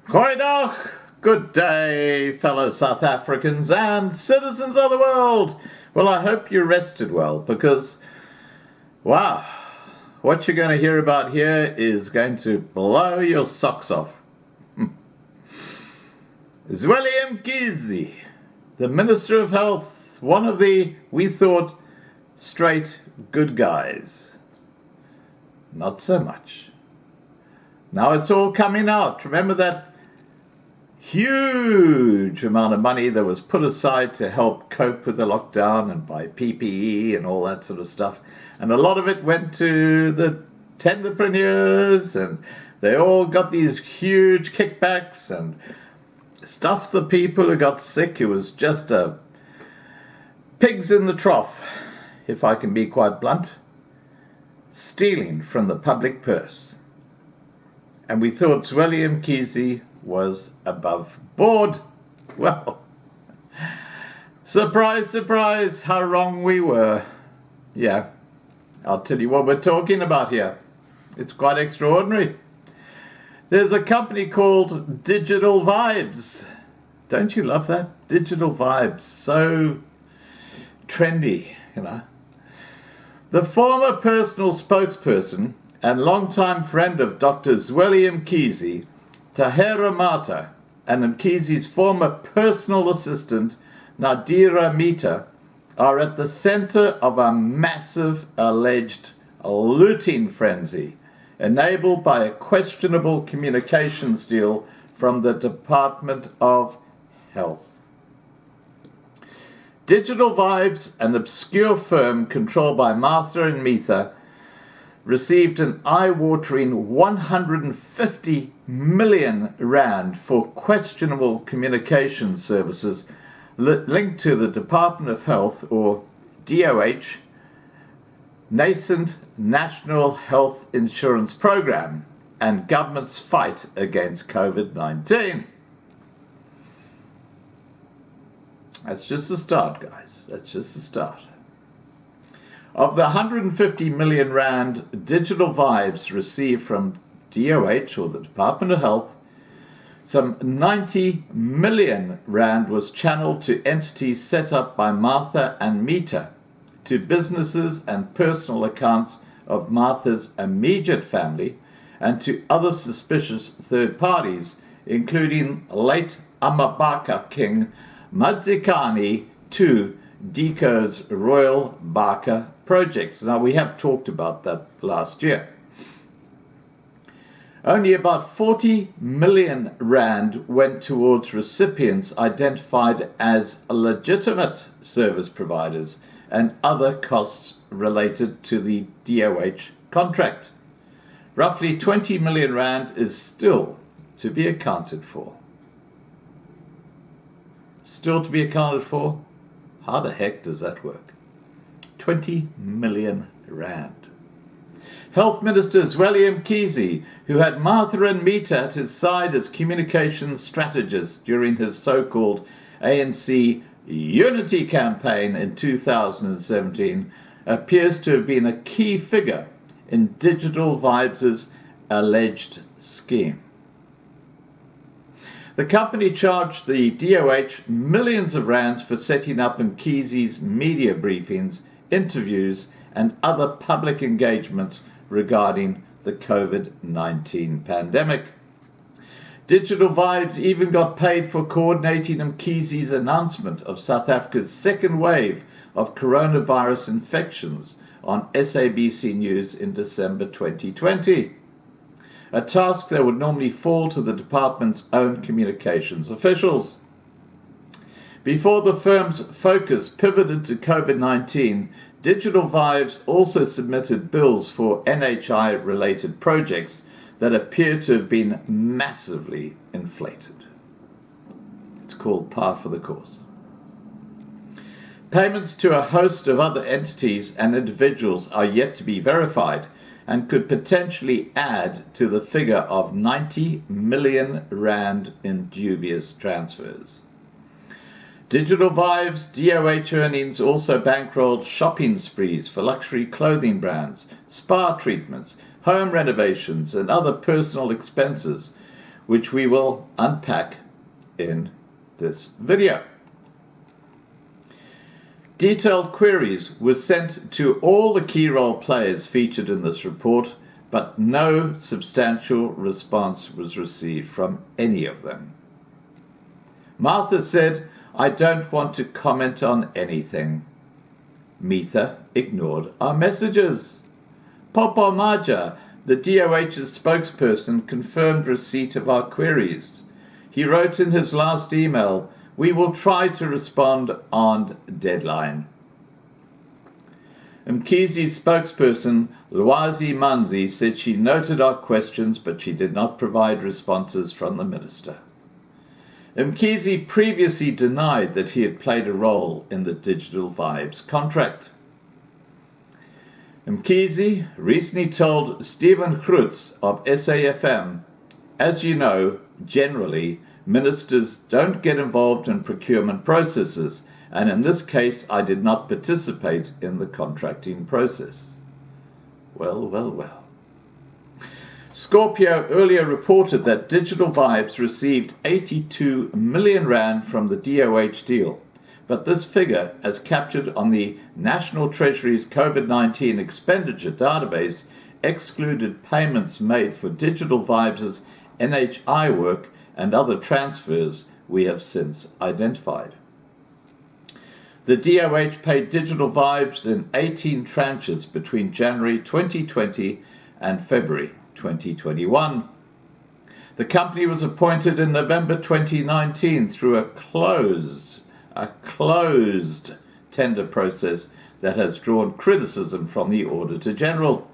Goeiedag, good day, fellow South Africans and citizens of the world. Well, I hope you rested well because, wow, what you're going to hear about here is going to blow your socks off. Zweli Mkhize, the Minister of Health, one of the, we thought, straight good guys. Not so much. Now it's all coming out. Remember that huge amount of money that was put aside to help cope with the lockdown and buy PPE and all that sort of stuff. And a lot of it went to the tenderpreneurs, and they all got these huge kickbacks and stuffed the people who got sick. It was just pigs in the trough, if I can be quite blunt, stealing from the public purse. And we thought Zweli Mkhize was above board. Well, surprise, surprise, how wrong we were. Yeah, I'll tell you what we're talking about here. It's quite extraordinary. There's a company called Digital Vibes. Don't you love that? Digital Vibes, so trendy, you know. The former personal spokesperson and longtime friend of Dr. Zweli Mkhize, Tahera Mata, and Mkhize's former personal assistant, Nadira Mita, are at the center of a massive alleged looting frenzy, enabled by a questionable communications deal from the Department of Health. Digital Vibes, an obscure firm controlled by Martha and Mitha, received an eye-watering 150 million rand for questionable communication services linked to the Department of Health, or DOH, nascent National Health Insurance Program, and government's fight against COVID-19. That's just the start, guys. That's just the start. Of the 150 million rand Digital Vibes received from DOH, or the Department of Health, some 90 million rand was channeled to entities set up by Martha and Mita, to businesses and personal accounts of Martha's immediate family, and to other suspicious third parties, including late Amabaka King Madzikane to Deco's Royal Baka projects. Now, we have talked about that last year. Only about 40 million rand went towards recipients identified as legitimate service providers and other costs related to the DOH contract. Roughly 20 million rand is still to be accounted for. Still to be accounted for? How the heck does that work? 20 million rand. Health Minister Zweli Mkhize, who had Martha and Mita at his side as communications strategist during his so-called ANC Unity campaign in 2017, appears to have been a key figure in Digital Vibes' alleged scheme. The company charged the DOH millions of rands for setting up Mkhize's media briefings, interviews, and other public engagements regarding the COVID-19 pandemic. Digital Vibes even got paid for coordinating Mkhize's announcement of South Africa's second wave of coronavirus infections on SABC News in December 2020. A task that would normally fall to the department's own communications officials. Before the firm's focus pivoted to COVID-19, Digital Vibes also submitted bills for NHI-related projects that appear to have been massively inflated. It's called par for the course. Payments to a host of other entities and individuals are yet to be verified and could potentially add to the figure of 90 million rand in dubious transfers. Digital Vibes DOH earnings also bankrolled shopping sprees for luxury clothing brands, spa treatments, home renovations, and other personal expenses, which we will unpack in this video. Detailed queries were sent to all the key role players featured in this report, but no substantial response was received from any of them. Martha said, "I don't want to comment on anything." Mitha ignored our messages. Popo Maja, the DOH's spokesperson, confirmed receipt of our queries. He wrote in his last email, "We will try to respond on deadline." Mkhize's spokesperson, Lwazi Manzi, said she noted our questions, but she did not provide responses from the minister. Mkhize previously denied that he had played a role in the Digital Vibes contract. Mkhize recently told Stephen Groots of SAFM, "As you know, generally, ministers don't get involved in procurement processes, and in this case I did not participate in the contracting process." Well. Scorpio earlier reported that Digital Vibes received 82 million rand from the DOH deal, but this figure, as captured on the National Treasury's COVID-19 expenditure database, excluded payments made for Digital Vibes' NHI work and other transfers we have since identified. The DOH paid Digital Vibes in 18 tranches between January 2020 and February 2021. The company was appointed in November 2019 through a closed tender process that has drawn criticism from the Auditor General.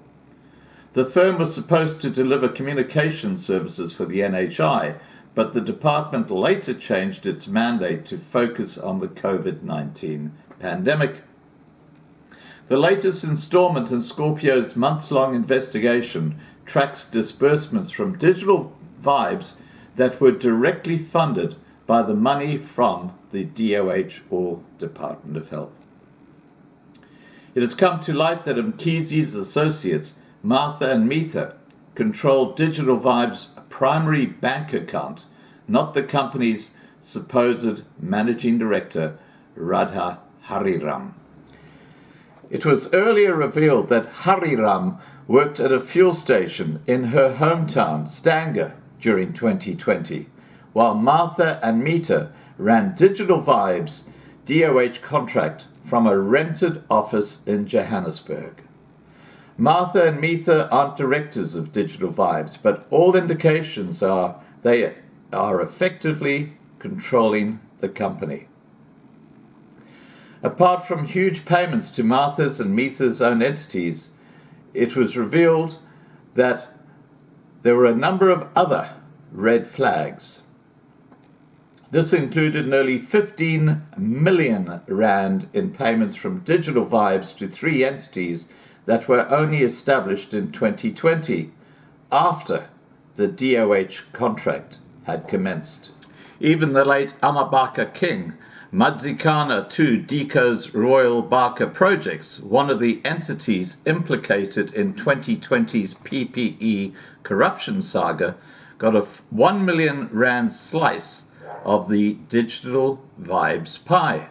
The firm was supposed to deliver communication services for the NHI, but the department later changed its mandate to focus on the COVID-19 pandemic. The latest installment in Scorpio's months-long investigation tracks disbursements from Digital Vibes that were directly funded by the money from the DOH or Department of Health. It has come to light that Mkhize's associates, Martha and Mitha, controlled Digital Vibes' primary bank account, not the company's supposed managing director, Radha Hariram. It was earlier revealed that Hariram worked at a fuel station in her hometown, Stanger, during 2020, while Martha and Mitha ran Digital Vibes' DOH contract from a rented office in Johannesburg. Martha and Mitha aren't directors of Digital Vibes, but all indications are they are effectively controlling the company. Apart from huge payments to Martha's and Mitha's own entities, it was revealed that there were a number of other red flags. This included nearly 15 million rand in payments from Digital Vibes to 3 entities that were only established in 2020, after the DOH contract had commenced. Even the late Amabaka King, Madzikana 2 DECO's Royal Baka projects, one of the entities implicated in 2020's PPE corruption saga, got a 1 million rand slice of the Digital Vibes pie.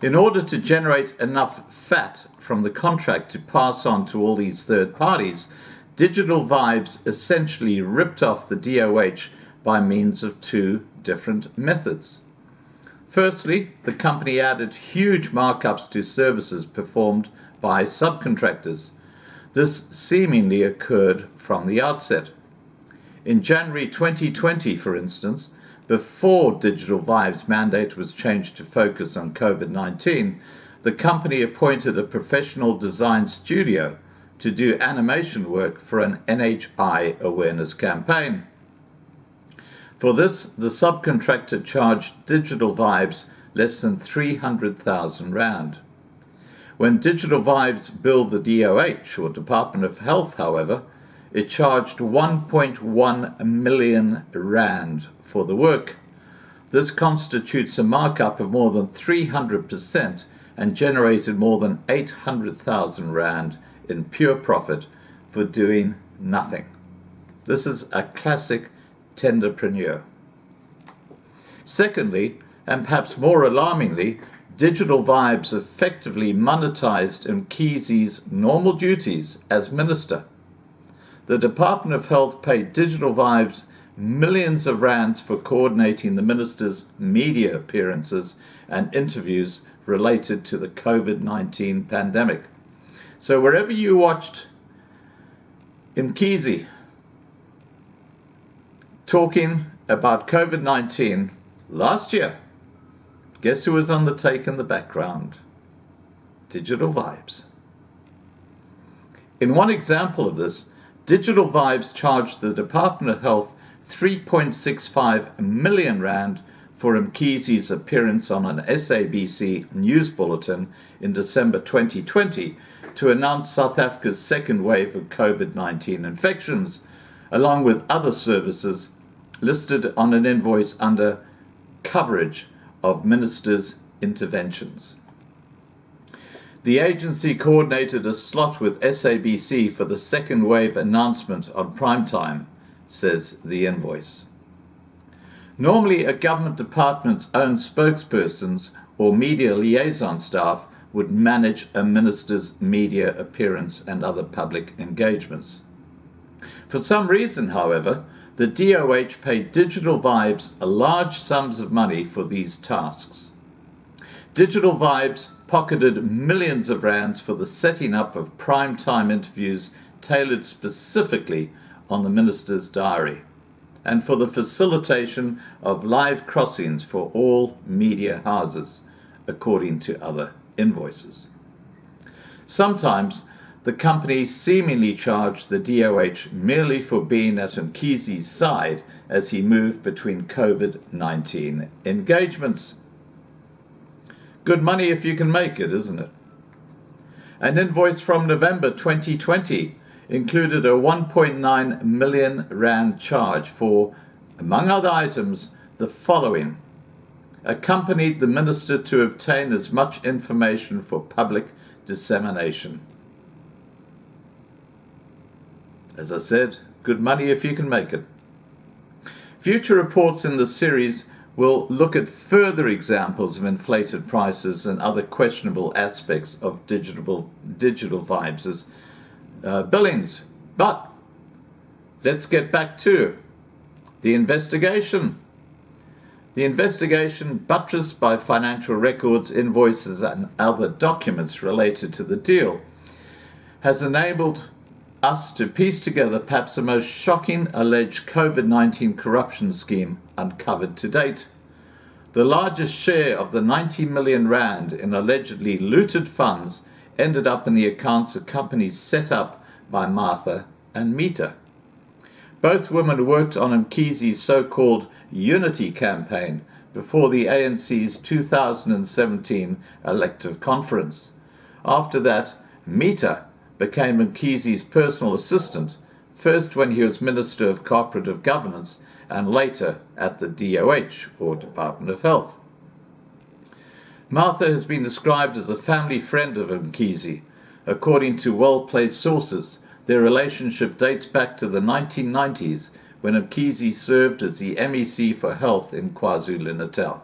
In order to generate enough fat from the contract to pass on to all these third parties, Digital Vibes essentially ripped off the DOH by means of 2 different methods. Firstly, the company added huge markups to services performed by subcontractors. This seemingly occurred from the outset. In January 2020, for instance, before Digital Vibes' mandate was changed to focus on COVID-19, the company appointed a professional design studio to do animation work for an NHI awareness campaign. For this, the subcontractor charged Digital Vibes less than 300,000 rand. When Digital Vibes billed the DOH, or Department of Health, however, it charged 1.1 million rand for the work. This constitutes a markup of more than 300% and generated more than 800,000 rand in pure profit for doing nothing. This is a classic tenderpreneur. Secondly, and perhaps more alarmingly, Digital Vibes effectively monetized Mkhize's normal duties as minister. The Department of Health paid Digital Vibes millions of rands for coordinating the minister's media appearances and interviews related to the COVID-19 pandemic. So wherever you watched Mkhize talking about COVID-19 last year, guess who was on the take in the background? Digital Vibes. In one example of this, Digital Vibes charged the Department of Health 3.65 million rand for Mkhize's appearance on an SABC news bulletin in December 2020 to announce South Africa's second wave of COVID-19 infections, along with other services listed on an invoice under coverage of ministers' interventions. The agency coordinated a slot with SABC for the second wave announcement on primetime, says the invoice. Normally, a government department's own spokespersons or media liaison staff would manage a minister's media appearance and other public engagements. For some reason, however, the DOH paid Digital Vibes large sums of money for these tasks. Digital Vibes pocketed millions of rands for the setting up of prime-time interviews tailored specifically on the minister's diary, and for the facilitation of live crossings for all media houses, according to other invoices. Sometimes the company seemingly charged the DOH merely for being at Mkhize's side as he moved between COVID-19 engagements. Good money if you can make it, isn't it? An invoice from November 2020 included a 1.9 million rand charge for, among other items, the following: accompanied the minister to obtain as much information for public dissemination. As I said, good money if you can make it. Future reports in the series will look at further examples of inflated prices and other questionable aspects of Digital Vibes' billings. But let's get back to the investigation. The investigation, buttressed by financial records, invoices, and other documents related to the deal, has enabled us to piece together perhaps the most shocking alleged COVID-19 corruption scheme uncovered to date. The largest share of the 90 million rand in allegedly looted funds ended up in the accounts of companies set up by Martha and Mita. Both women worked on Mkhize's so-called Unity campaign before the ANC's 2017 elective conference. After that, Mita became Mkhize's personal assistant, first when he was Minister of Cooperative Governance and later at the DOH, or Department of Health. Martha has been described as a family friend of Mkhize. According to well-placed sources, their relationship dates back to the 1990s when Mkhize served as the MEC for Health in KwaZulu-Natal.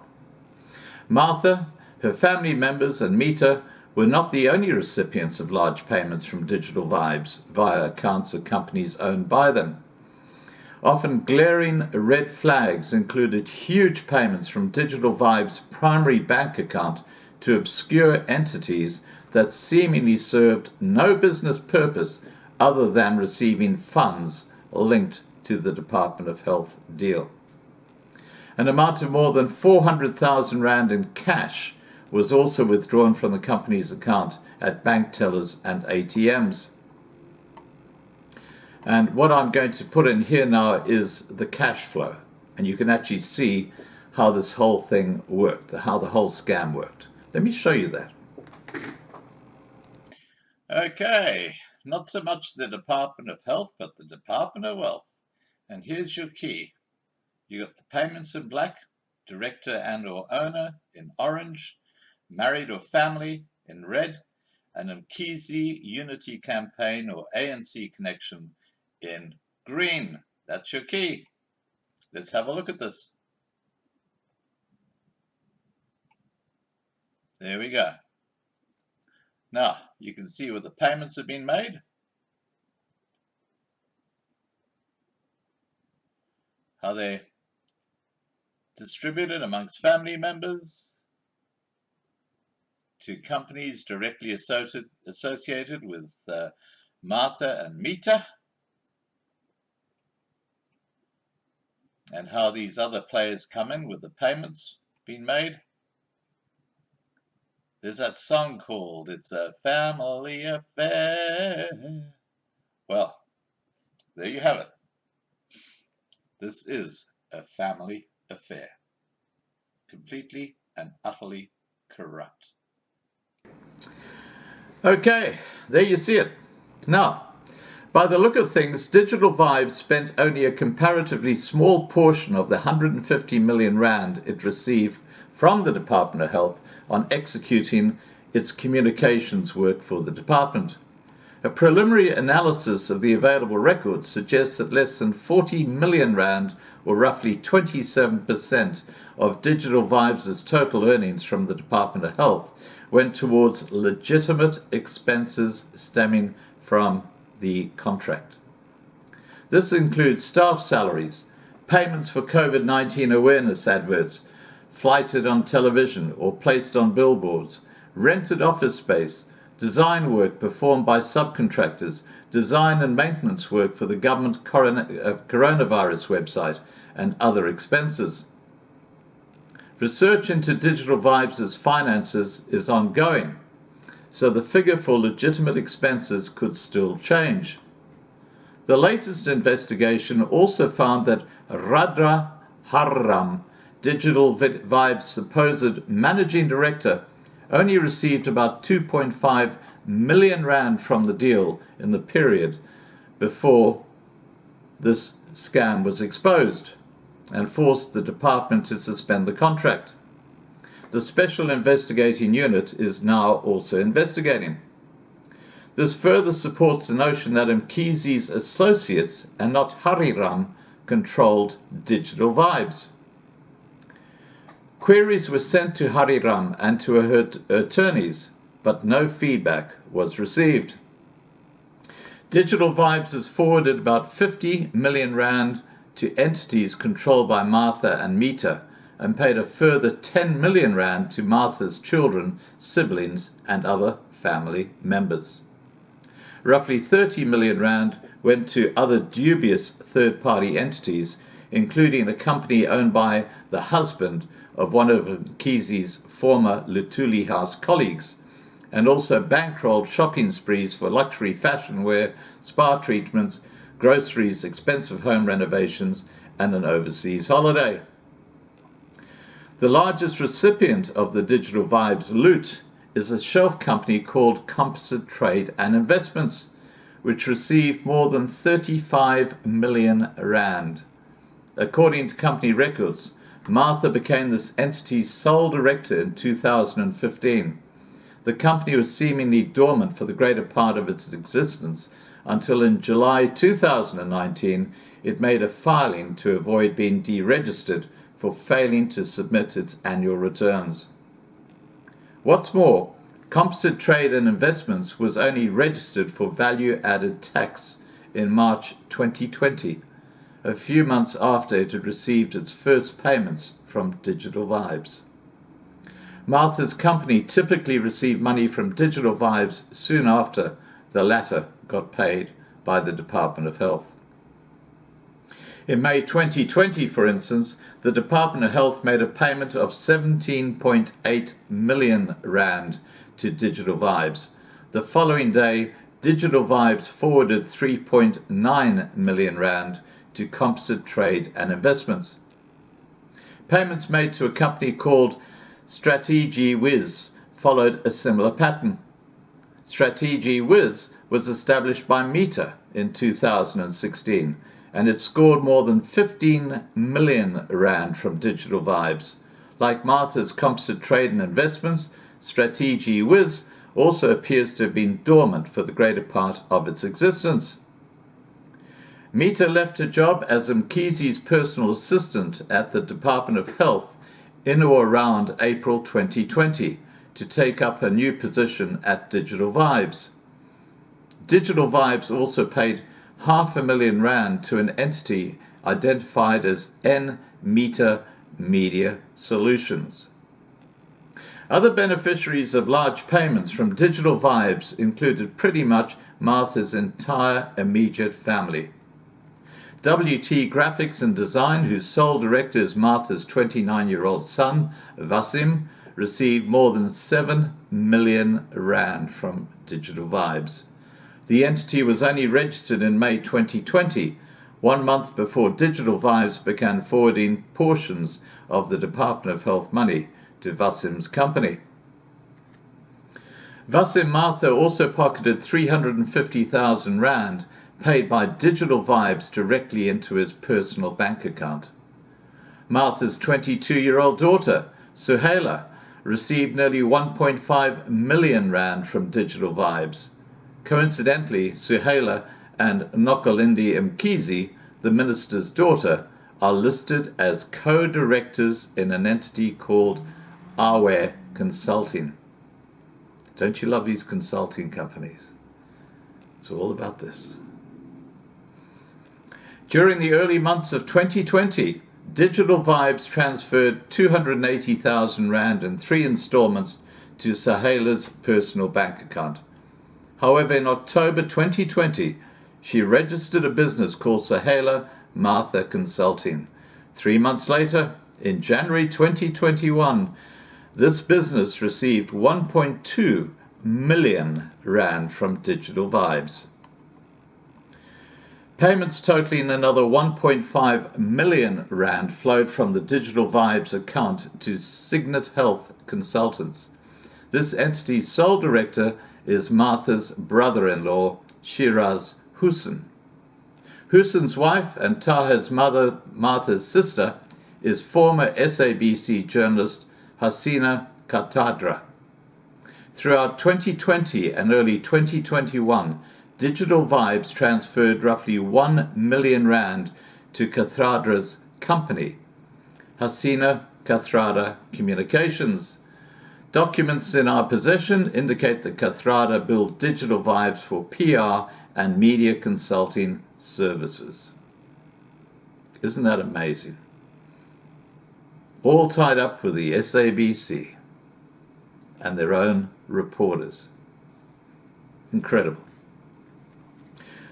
Martha, her family members and Mita were not the only recipients of large payments from Digital Vibes via accounts of companies owned by them. Often glaring red flags included huge payments from Digital Vibes' primary bank account to obscure entities that seemingly served no business purpose other than receiving funds linked to the Department of Health deal. An amount of more than 400,000 rand in cash was also withdrawn from the company's account at bank tellers and ATMs. And what I'm going to put in here now is the cash flow. And you can actually see how this whole thing worked, how the whole scam worked. Let me show you that. Okay, not so much the Department of Health, but the Department of Wealth. And here's your key. You got the payments in black, director and or owner in orange, married or family in red, and Mkhize Unity campaign or ANC connection in green. That's your key. Let's have a look at this. There we go. Now, you can see where the payments have been made. How they're distributed amongst family members, to companies directly associated with Martha and Mita, and how these other players come in with the payments being made. There's that song called It's a Family Affair. Well, there you have it. This is a family affair. Completely and utterly corrupt. Okay, there you see it. Now, by the look of things, Digital Vibes spent only a comparatively small portion of the 150 million rand it received from the Department of Health on executing its communications work for the department. A preliminary analysis of the available records suggests that less than 40 million rand, or roughly 27% of Digital Vibes' total earnings from the Department of Health, went towards legitimate expenses stemming from the contract. This includes staff salaries, payments for COVID-19 awareness adverts, flighted on television or placed on billboards, rented office space, design work performed by subcontractors, design and maintenance work for the government coronavirus website, and other expenses. Research into Digital Vibes' finances is ongoing, so the figure for legitimate expenses could still change. The latest investigation also found that Radha Harram, Digital Vibes' supposed managing director, only received about 2.5 million rand from the deal in the period before this scam was exposed and forced the department to suspend the contract. The Special Investigating Unit is now also investigating. This further supports the notion that Mkhize's associates and not Hariram controlled Digital Vibes. Queries were sent to Hariram and to her attorneys, but no feedback was received. Digital Vibes has forwarded about 50 million rand to entities controlled by Martha and Mita, and paid a further 10 million rand to Martha's children, siblings, and other family members. Roughly 30 million rand went to other dubious third-party entities, including a company owned by the husband of one of Mkhize's former Lutuli House colleagues, and also bankrolled shopping sprees for luxury fashion wear, spa treatments, groceries, expensive home renovations, and an overseas holiday. The largest recipient of the Digital Vibes loot is a shelf company called Composite Trade and Investments, which received more than 35 million rand. According to company records, Martha became this entity's sole director in 2015. The company was seemingly dormant for the greater part of its existence until in July 2019 it made a filing to avoid being deregistered for failing to submit its annual returns. What's more, Composite Trade and Investments was only registered for value-added tax in March 2020, a few months after it had received its first payments from Digital Vibes. Martha's company typically received money from Digital Vibes soon after the latter got paid by the Department of Health. In May 2020, for instance, the Department of Health made a payment of 17.8 million rand to Digital Vibes. The following day, Digital Vibes forwarded 3.9 million rand to Composite Trade and Investments. Payments made to a company called Strategy Wiz followed a similar pattern. Strategy Wiz was established by Mita in 2016, and it scored more than 15 million rand from Digital Vibes. Like Martha's Composite Trade and Investments, Strategy Wiz also appears to have been dormant for the greater part of its existence. Mita left her job as Mkhize's personal assistant at the Department of Health in or around April 2020 to take up her new position at Digital Vibes. Digital Vibes also paid R500,000 to an entity identified as Mita Media Solutions. Other beneficiaries of large payments from Digital Vibes included pretty much Martha's entire immediate family. WT Graphics and Design, whose sole director is Martha's 29-year-old son, Vasim, received more than R7 million from Digital Vibes. The entity was only registered in May 2020, 1 month before Digital Vibes began forwarding portions of the Department of Health money to Vasim's company. Vasim Martha also pocketed R350,000 paid by Digital Vibes directly into his personal bank account. Martha's 22-year-old daughter, Suhaila, received nearly R1.5 million from Digital Vibes. Coincidentally, Suhaila and Nokolindi Mkhize, the minister's daughter, are listed as co-directors in an entity called Awe Consulting. Don't you love these consulting companies? It's all about this. During the early months of 2020, Digital Vibes transferred R280,000 in 3 installments to Suhaila's personal bank account. However, in October 2020, she registered a business called Suhaila Martha Consulting. 3 months later, in January 2021, this business received R1.2 million from Digital Vibes. Payments totaling another R1.5 million flowed from the Digital Vibes account to Signet Health Consultants. This entity's sole director is Martha's brother-in-law, Shiraz Hussain. Hussain's wife and Taha's mother, Martha's sister, is former SABC journalist Hasina Katadra. Throughout 2020 and early 2021, Digital Vibes transferred roughly R1 million to Kathadra's company, Hasina Kathrada Communications. Documents in our possession indicate that Kathrada billed Digital Vibes for PR and media consulting services. Isn't that amazing? All tied up with the SABC and their own reporters. Incredible.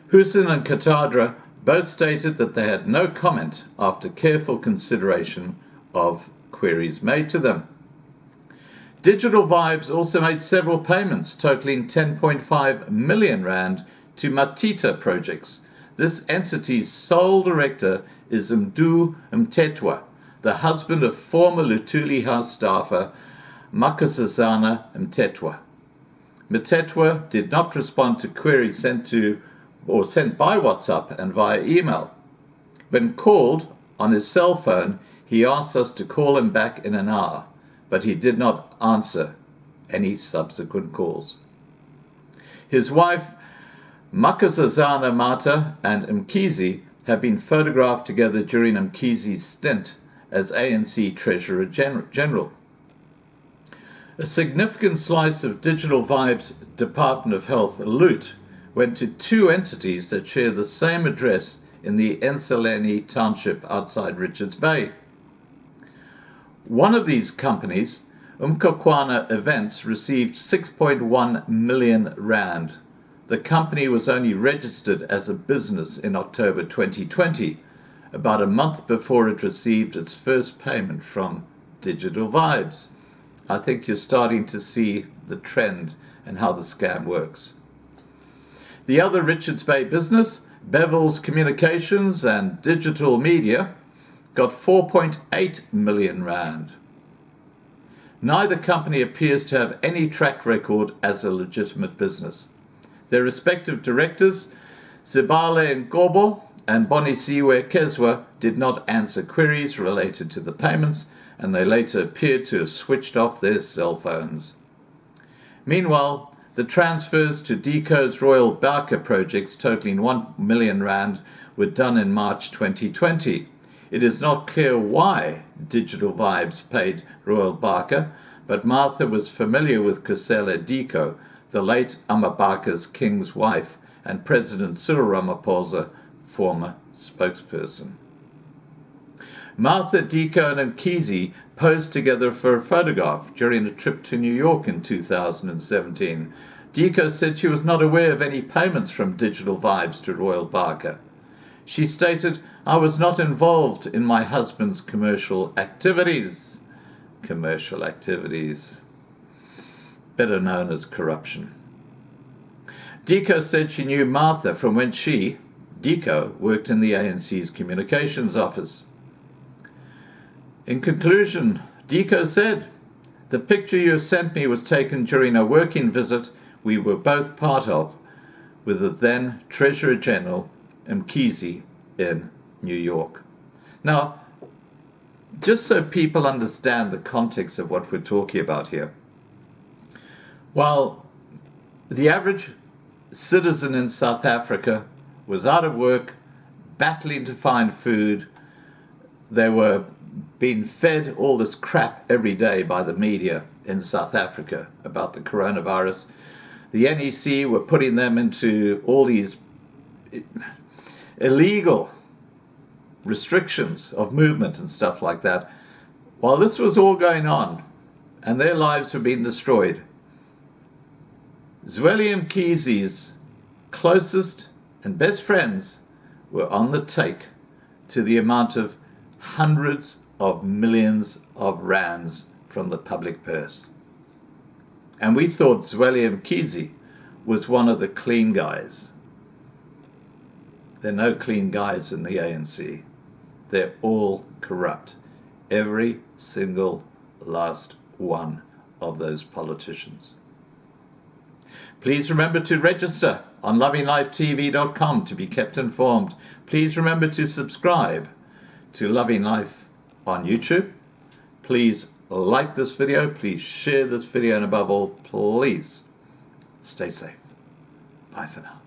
Hussain and Katadra both stated that they had no comment after careful consideration of queries made to them. Digital Vibes also made several payments totaling R10.5 million to Matita projects. This entity's sole director is Mdu Mtetwa, the husband of former Lutuli House staffer Makasazana Mtetwa. Mtetwa did not respond to queries sent by WhatsApp and via email. When called on his cell phone, he asked us to call him back in an hour, but he did not answer any subsequent calls. His wife, Makasazana Mata, and Mkhize have been photographed together during Mkhize's stint as ANC Treasurer General. A significant slice of Digital Vibes' Department of Health loot went to 2 entities that share the same address in the Enseleni township outside Richards Bay. One of these companies, Umkokwana Events, received R6.1 million. The company was only registered as a business in October 2020, about a month before it received its first payment from Digital Vibes. I think you're starting to see the trend and how the scam works. The other Richards Bay business, Bevel's Communications and Digital Media, got R4.8 million. Neither company appears to have any track record as a legitimate business. Their respective directors, Zibale Ngobo and Bonisiwe Kezwa, did not answer queries related to the payments, and they later appeared to have switched off their cell phones. Meanwhile, The transfers to DECO's Royal Barker projects totaling R1 million were done in March 2020. It is not clear why Digital Vibes paid Royal Barker, but Martha was familiar with Kusela Diko, the late Amabaka's king's wife and President Cyril Ramaphosa former spokesperson. Martha, Diko and Mkhize posed together for a photograph during a trip to New York in 2017. Diko said she was not aware of any payments from Digital Vibes to Royal Barker. She stated, "I was not involved in my husband's commercial activities." Commercial activities, better known as corruption. Diko said she knew Martha from when she, Diko, worked in the ANC's communications office. In conclusion, Diko said, "The picture you sent me was taken during a working visit we were both part of with the then Treasurer General Mkhize in New York." Now, just so people understand the context of what we're talking about here, while the average citizen in South Africa was out of work, battling to find food, they were being fed all this crap every day by the media in South Africa about the coronavirus. The NEC were putting them into all these illegal restrictions of movement and stuff like that. While this was all going on and their lives were being destroyed, Zweli Mkhize's closest and best friends were on the take to the amount of hundreds of millions of rands from the public purse. And we thought Zweli Mkhize was one of the clean guys. There are no clean guys in the ANC. They're all corrupt. Every single last one of those politicians. Please remember to register on lovinglifetv.com to be kept informed. Please remember to subscribe to Loving Life on YouTube. Please like this video. Please share this video. And above all, please stay safe. Bye for now.